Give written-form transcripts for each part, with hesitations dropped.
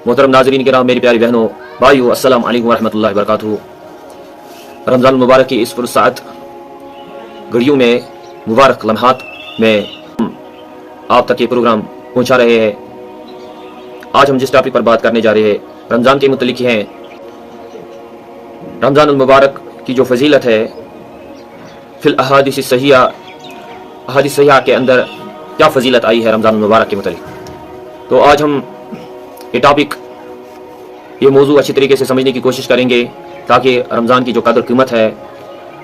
मोहतरम नाज़रीन किराम, मेरी प्यारी बहनों, भाइयों, अस्सलाम वालेकुम रहमतुल्लाहि व बरकातुहू। रमज़ान मुबारक की इस फुरसत घड़ियों में, मुबारक लम्हात में आप तक ये प्रोग्राम पहुंचा रहे हैं। आज हम जिस टॉपिक पर बात करने जा रहे हैं रमज़ान के मुतल्लिक़ हैं। रमज़ान मुबारक की जो फजीलत है, फिल अहादीस सहीहा, अहादीस सहीहा के अंदर क्या फजीलत आई है रमज़ान मुबारक के मुतल्लिक़। तो आज हम ये टॉपिक, ये मौजू अच्छी तरीके से समझने की कोशिश करेंगे ताकि रमज़ान की जो कदर कीमत है,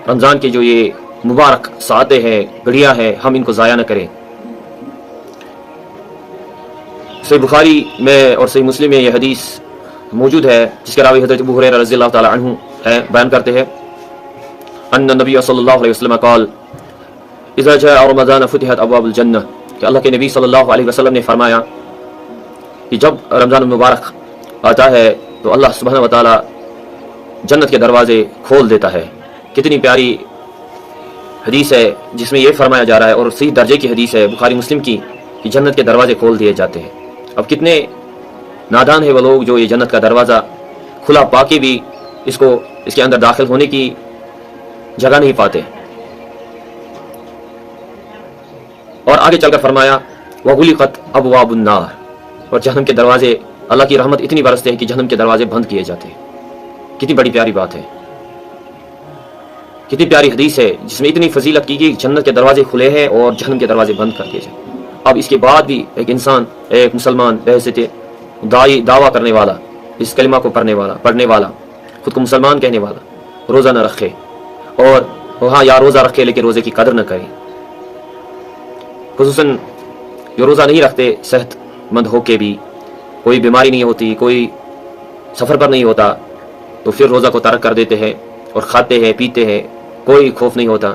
रमज़ान के जो ये मुबारक साते हैं, घड़ियाँ हैं, हम इनको ज़ाया न करें। सही बुखारी में और सही मुस्लिम में ये हदीस मौजूद है जिसके रावी हज़रत अबू हुरैरा रज़ियल्लाहु ताला अन्हु है, बयान करते हैं अन्ना नबी सल्लल्लाहु अलैहि वसल्लम क़ाल इज़ा जाअ रमज़ान फ़ुतिहत अब्वाबुल जन्नह, कि अल्लाह के नबी सल्लल्लाहु अलैहि वसल्लम ने फरमाया कि जब रमज़ान मुबारक आता है तो अल्लाह सुब्हानहू व तआला जन्नत के दरवाजे खोल देता है। कितनी प्यारी हदीस है जिसमें यह फरमाया जा रहा है, और सही दर्जे की हदीस है बुखारी मुस्लिम की, कि जन्नत के दरवाजे खोल दिए जाते हैं। अब कितने नादान है वो लोग जो ये जन्नत का दरवाज़ा खुला पाके भी इसके अंदर दाखिल होने की जगह नहीं पाते। और आगे चलकर फरमाया वगुलिकत अबवाबुन नार, और जहन्नम के दरवाजे, अल्लाह की रहमत इतनी बरसते हैं कि जहन्नम के दरवाजे बंद किए जाते हैं। कितनी बड़ी प्यारी बात है, कितनी प्यारी हदीस है जिसमें इतनी फजीलत की कि जन्नत के दरवाजे खुले हैं और जहन्नम के दरवाजे बंद कर दिए जाए। अब इसके बाद भी एक इंसान, एक मुसलमान, बहैसियत दावा करने वाला, इस कलिमा को पढ़ने वाला, खुद को मुसलमान कहने वाला, रोज़ा न रखे, और हाँ या रोज़ा रखे लेकिन रोज़े की कदर न करे। खुसूसन जो रोज़ा नहीं रखते, सेहतमंद होके भी, कोई बीमारी नहीं होती, कोई सफ़र पर नहीं होता, तो फिर रोज़ा को तर्क कर देते हैं और खाते हैं, पीते हैं, कोई खौफ नहीं होता,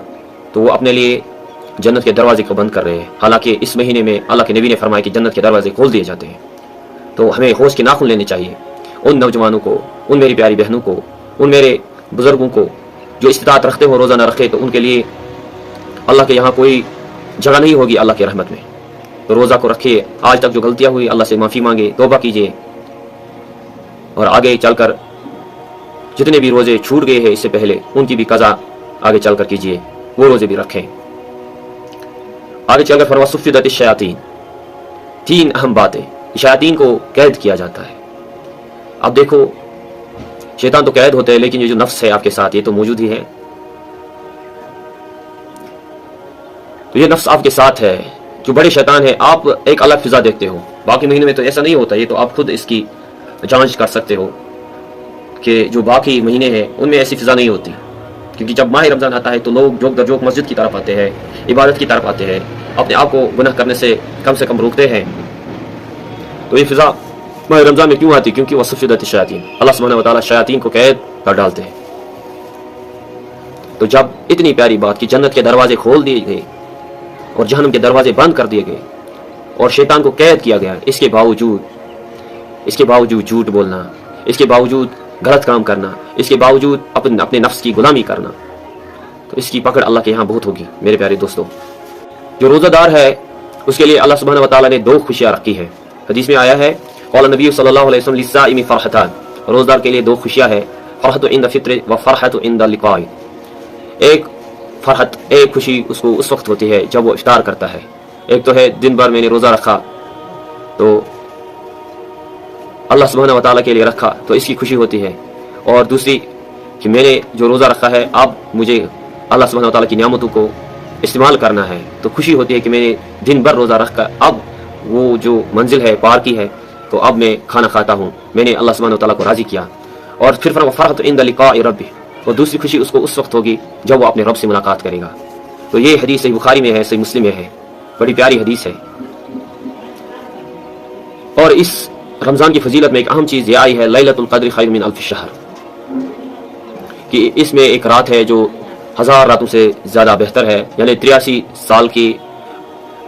तो वो अपने लिए जन्नत के दरवाजे को बंद कर रहे हैं। हालांकि इस महीने में अल्लाह के नबी ने फरमाया कि जन्नत के दरवाजे खोल दिए जाते हैं। तो हमें होश के नाखून लेने चाहिए उन नौजवानों को, उन मेरी प्यारी बहनों को, उन मेरे बुजुर्गों को जो इस्तिताअत रखते हो रोज़ा न रखे, तो उनके लिए अल्लाह के यहाँ कोई जगह नहीं होगी अल्लाह की रहमत में। तो रोज़ा को रखिए। आज तक जो गलतियाँ हुई अल्लाह से माफ़ी मांगे, तौबा कीजिए, और आगे चलकर जितने भी रोज़े छूट गए हैं इससे पहले, उनकी भी कज़ा आगे चलकर कीजिए, वो रोज़े भी रखें। आगे चलकर फरमाया सुफ़िदत शयातीन, तीन अहम बातें, शयातीन को कैद किया जाता है। अब देखो, शैतान तो कैद होते हैं, लेकिन ये जो नफ्स है आपके साथ, ये तो मौजूद ही है। तो ये नफ्स आपके साथ है जो बड़े शैतान है। आप एक अलग फिजा देखते हो, बाकी महीने में तो ऐसा नहीं होता। ये तो आप खुद इसकी जांच कर सकते हो कि जो बाकी महीने हैं उनमें ऐसी फिजा नहीं होती, क्योंकि जब माह रमज़ान आता है तो लोग जोक दर जोक मस्जिद की तरफ आते हैं, इबादत की तरफ आते हैं, अपने आप को गुनाह करने से कम रोकते हैं। तो ये फिजा माह रमज़ान में क्यों आती? क्योंकि वह सुफ़िदत शयातीन, अल्लाह सुब्हानहू व तआला शयातीन को कैद कर डालते हैं। तो जब इतनी प्यारी बात कि जन्नत के दरवाजे खोल दिए गए और जहन्नम के दरवाजे बंद कर दिए गए और शैतान को कैद किया गया, इसके बावजूद झूठ बोलना, इसके बावजूद गलत काम करना, इसके बावजूद अपने नफ्स की गुलामी करना, तो इसकी पकड़ अल्लाह के यहाँ बहुत होगी। मेरे प्यारे दोस्तों, जो रोज़ादार है उसके लिए अल्लाह सुब्हानहू व तआला ने दो खुशियाँ रखी है। हदीस में आया है क़ाल नबी सल्लल्लाहु अलैहि वसल्लम लिस्साइमी फ़रहतान, रोज़दार के लिए दो खुशियाँ है, फ़रहतु इंद फ़ित्र व फ़रहतु इंद लिक़ाई। एक फ़रहत, एक खुशी उसको उस वक्त होती है जब वो इफ्तार करता है। एक तो है दिन भर मैंने रोज़ा रखा, तो अल्लाह सुब्हानहू व तआला के लिए रखा, तो इसकी खुशी होती है। और दूसरी कि मैंने जो रोज़ा रखा है, अब मुझे अल्लाह सुब्हानहू व तआला की नियामतों को इस्तेमाल करना है, तो खुशी होती है कि मैंने दिन भर रोज़ा रख कर अब वो जो मंजिल है पार की है, तो अब मैं खाना खाता हूँ, मैंने अल्लाह सुब्हानहू व तआला को राज़ी किया। और फिर फ़रहत इंद लिक़ाई रब्बी, और दूसरी खुशी उसको उस वक्त होगी जब वो अपने रब से मुलाकात करेगा। तो ये हदीस सही बुखारी में है, सही मुस्लिम में है, बड़ी प्यारी हदीस है। और इस रमज़ान की फजीलत में एक अहम चीज़ ये आई है लैलतुल क़द्र खैरुम मिन अल्फ़ि शहर, कि इसमें एक रात है जो 1000 रातों से ज़्यादा बेहतर है। यानी 83 साल की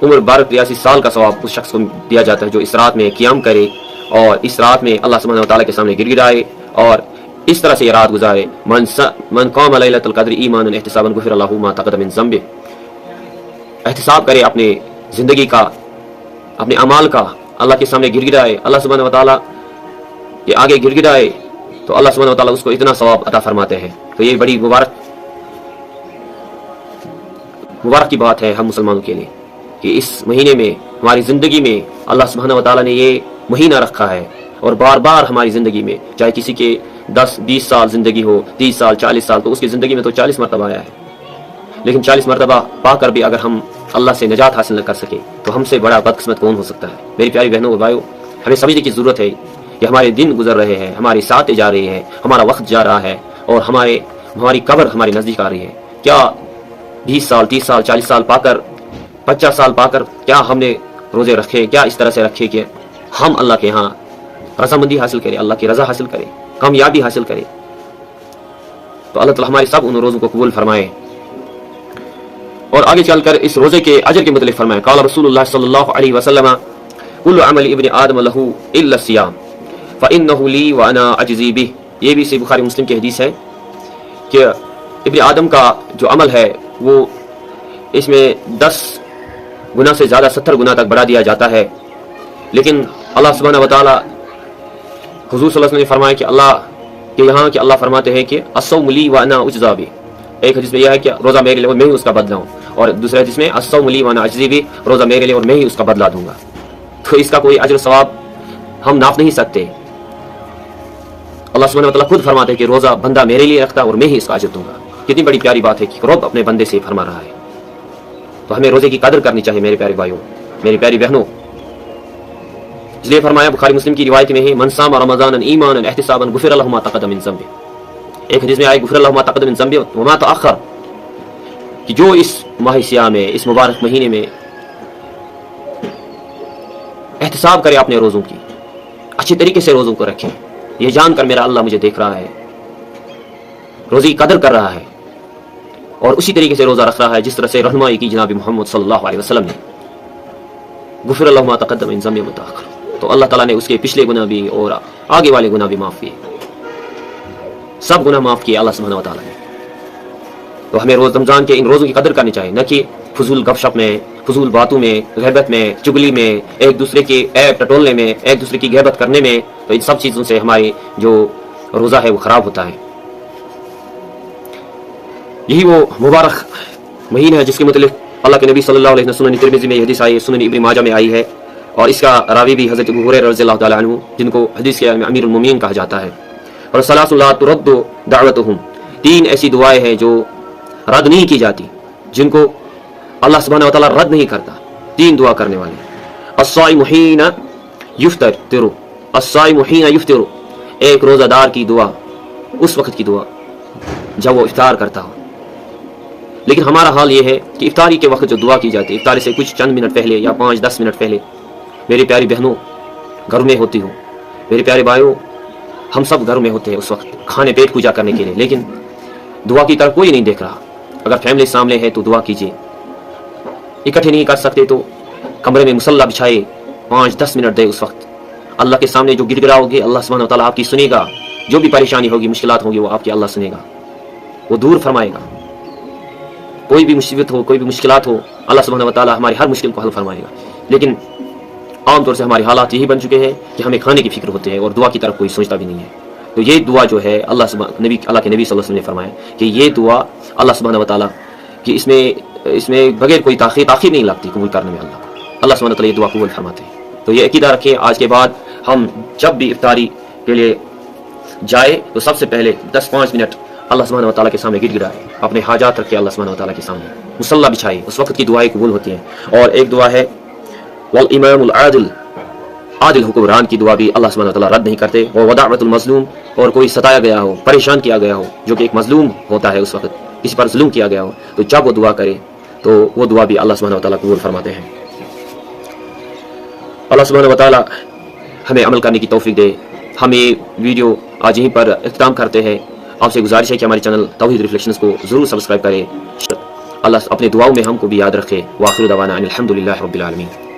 उम्र, 83 साल का सवाब उस शख्स को दिया जाता है जो इस रात में क़ियाम करे और इस रात में अल्लाह सुब्हानहू व तआला के सामने गिड़गिड़ाए और इस तरह से ये रात गुजारे। मन क़ाम लैलतुल क़द्र ईमानन एहतिसाबन गुफ़िर लहू मा तक़द्दम मिन ज़ंबि, एहतिसाब करे अपने ज़िंदगी का, अपने अमाल का, अल्लाह के सामने गिड़गिड़ाए, अल्लाह सुब्हानहू व तआला کہ آگے گر گرائے تو اللہ سبحانہ و تعالیٰ اس کو اتنا ثواب عطا فرماتے ہیں. تو یہ بڑی مبارک کی بات ہے ہم مسلمانوں کے لیے کہ اس مہینے میں ہماری زندگی میں اللہ سبحانہ و تعالیٰ نے یہ مہینہ رکھا ہے. اور بار بار ہماری زندگی میں چاہے کسی کے 10-20 سال زندگی ہو، 30 سال 40 سال، تو اس کی زندگی میں تو 40 مرتبہ آیا ہے. لیکن 40 مرتبہ پا کر بھی اگر ہم اللہ سے نجات حاصل نہ کر سکے تو ہم سے بڑا بدقسمت کون ہو سکتا ہے؟ میری پیاری بہنوں اور بھائیوں، ہمیں سمجھنے کی ضرورت ہے کہ ہمارے دن گزر رہے ہیں، ہماری ساتیں جا رہی ہیں، ہمارا وقت جا رہا ہے اور ہماری قبر ہمارے نزدیک آ رہی ہے. کیا 20 سال 30 سال 40 سال پا کر 50 سال پا کر کیا ہم نے روزے رکھے؟ کیا اس طرح سے رکھے کہ ہم اللہ کے ہاں رضامندی حاصل کریں، اللہ کی رضا حاصل کریں، کامیابی حاصل کریں؟ تو اللہ تعالیٰ ہمارے سب ان روزوں کو قبول فرمائے. اور آگے چل کر اس روزے کے اجر کے متعلق فرمائے. قال رسول اللہ صلی اللہ علیہ وسلم کل عمل ابن آدم له الا الصيام فانه لي وانا اجزي به. یہ بھی صحیح بخاری مسلم کی حدیث ہے کہ ابن آدم کا جو عمل ہے وہ اس میں 10 گنا سے زیادہ 70 گنا تک بڑھا دیا جاتا ہے. لیکن اللہ سبحانہ و تعالی حضور صلی اللہ علیہ وسلم نے فرمایا کہ اللہ فرماتے ہیں کہ الصوم لی وانا اجزی بہ. ایک حدیث میں یہ ہے کہ روزہ میرے لیے اور میں ہی اس کا بدلہ ہوں، اور دوسرے حدیث میں الصوم لی وانا اجزی بہ، روزہ میرے لیے اور میں ہی اس کا بدلہ دوں گا. تو اس کا کوئی اجر و ثواب ہم ناپ نہیں سکتے. اللہ سبحانہ و تعالیٰ خود فرماتے ہیں کہ روزہ بندہ میرے لیے رکھتا اور میں ہی اس کا اجر دوں گا. کتنی بڑی پیاری بات ہے کہ رب اپنے بندے سے فرما رہا ہے. تو ہمیں روزے کی قدر کرنی چاہیے میرے پیارے بھائیوں، میری پیاری بہنوں. اس لیے فرمایا بخاری مسلم کی روایت میں ہے من صام رمضان ایمانا احتسابا غفر له ما تقدم من ذنبه. ایک حدیث میں آئے غفر له ما تقدم من ذنبه وما تاخر، کہ جو اس ماہ سیام میں اس مبارک مہینے میں احتساب کرے اپنے روزوں کی، اچھے طریقے سے روزوں کو رکھے، یہ جان کر میرا اللہ مجھے دیکھ رہا ہے، روزے کی قدر کر رہا ہے اور اسی طریقے سے روزہ رکھ رہا ہے جس طرح سے رہنمائی کی جناب محمد صلی اللہ علیہ وسلم نے. غفر اللہ ما تقدم من ذنبه وما تاخر. تو اللہ تعالیٰ نے اس کے پچھلے گناہ بھی اور آگے والے گناہ بھی معاف کیے، سب گناہ معاف کیے اللہ سبحانہ و تعالیٰ نے. تو ہمیں روز رمضان کے ان روزوں کی قدر کرنی چاہیے، نہ کہ فضول گپ شپ میں، فضول باتوں میں، غیبت میں، چگلی میں، ایک دوسرے کی عیب ٹٹولنے میں، ایک دوسرے کی غیبت کرنے میں. تو ان سب چیزوں سے ہماری جو روزہ ہے وہ خراب ہوتا ہے. یہی وہ مبارک مہینہ ہے جس کے متعلق اللہ کے نبی صلی اللہ علیہ وسلم، سنن ترمذی میں یہ حدیث آئی ہے، سنن ابن ماجہ میں آئی ہے، اور اس کا راوی بھی حضرت ابو ہریرہ رضی اللہ تعالی عنہ، جن کو حدیث کے امیر المومنین کہا جاتا ہے. اور ثلاث لا ترد دعوتهم، 3 ایسی دعائیں ہیں جو رد نہیں کی جاتی، جن کو اللہ سبحانہ و تعالیٰ رد نہیں کرتا. 3 دعا کرنے والے: الصائم حین یفطر، الصائم حین یفطر، ایک روزہ دار کی دعا اس وقت کی دعا جب وہ افطار کرتا ہو. لیکن ہمارا حال یہ ہے کہ افطاری کے وقت جو دعا کی جاتی ہے، افطاری سے کچھ چند منٹ پہلے یا 5-10 منٹ پہلے، میری پیاری بہنوں گھر میں ہوتی ہو، میرے پیارے بھائیوں ہم سب گھر میں ہوتے ہیں اس وقت کھانے پیٹ پوجا کرنے کے لیے، لیکن دعا کی طرف کوئی نہیں دیکھ رہا. اگر فیملی سامنے ہے تو دعا کیجیے. اکٹھے نہیں کر سکتے تو کمرے میں مصلی بچھائے 5-10 منٹ دے. اس وقت اللہ کے سامنے جو گر گرا ہوگی اللہ سبحانہ و تعالیٰ آپ کی سنے گا. جو بھی پریشانی ہوگی، مشکلات ہوگی، وہ آپ کی اللہ سنے گا، وہ دور فرمائے گا. کوئی بھی مصیبت ہو، کوئی بھی مشکلات ہو، اللہ سبحانہ و تعالیٰ ہماری ہر مشکل کو حل فرمائے گا. لیکن عام طور سے ہمارے حالات یہی بن چکے ہیں کہ ہمیں کھانے کی فکر ہوتی ہے اور دعا کی طرف کوئی سوچتا بھی نہیں ہے. تو یہ دعا جو ہے اللہ کے نبی صلی اللہ علیہ وسلم نے فرمایا کہ یہ دعا اللہ سبحانہ و تعالیٰ کہ اس میں بغیر کوئی تاخیر نہیں لگتی قبول کرنے میں. اللہ سبحانہ و تعالیٰ یہ دعا قبول فرماتے ہیں. تو یہ عقیدہ رکھیں، آج کے بعد ہم جب بھی افطاری کے لیے جائے تو سب سے پہلے 10-5 منٹ اللہ سبحانہ و تعالیٰ کے سامنے گر گرائے، اپنے حاجات رکھے اللہ سبحانہ و تعالیٰ کے سامنے، مصلی بچھائے. اس وقت کی دعائیں قبول ہوتی ہیں. اور ایک دعا ہے والامام العادل، عادل حکمران کی دعا بھی اللہ سبحانہ و تعالیٰ رد نہیں کرتے. اور ودعوت المظلوم، اور کوئی ستایا گیا ہو، پریشان کیا گیا ہو، جو کہ ایک مظلوم ہوتا ہے، اس وقت کسی پر ظلم کیا گیا ہو، تو جب وہ دعا کرے تو وہ دعا بھی اللہ سبحانہ و تعالیٰ قبول فرماتے ہیں. اللہ سبحانہ و تعالیٰ ہمیں عمل کرنے کی توفیق دے. ہم یہ ویڈیو آج یہیں پر اختتام کرتے ہیں. آپ سے گزارش ہے کہ ہمارے چینل توحید ریفلیکشنز کو ضرور سبسکرائب کریں. اللہ اپنے دعاؤں میں ہم کو بھی یاد رکھے. وآخر دعوانا ان الحمد للہ رب العالمین.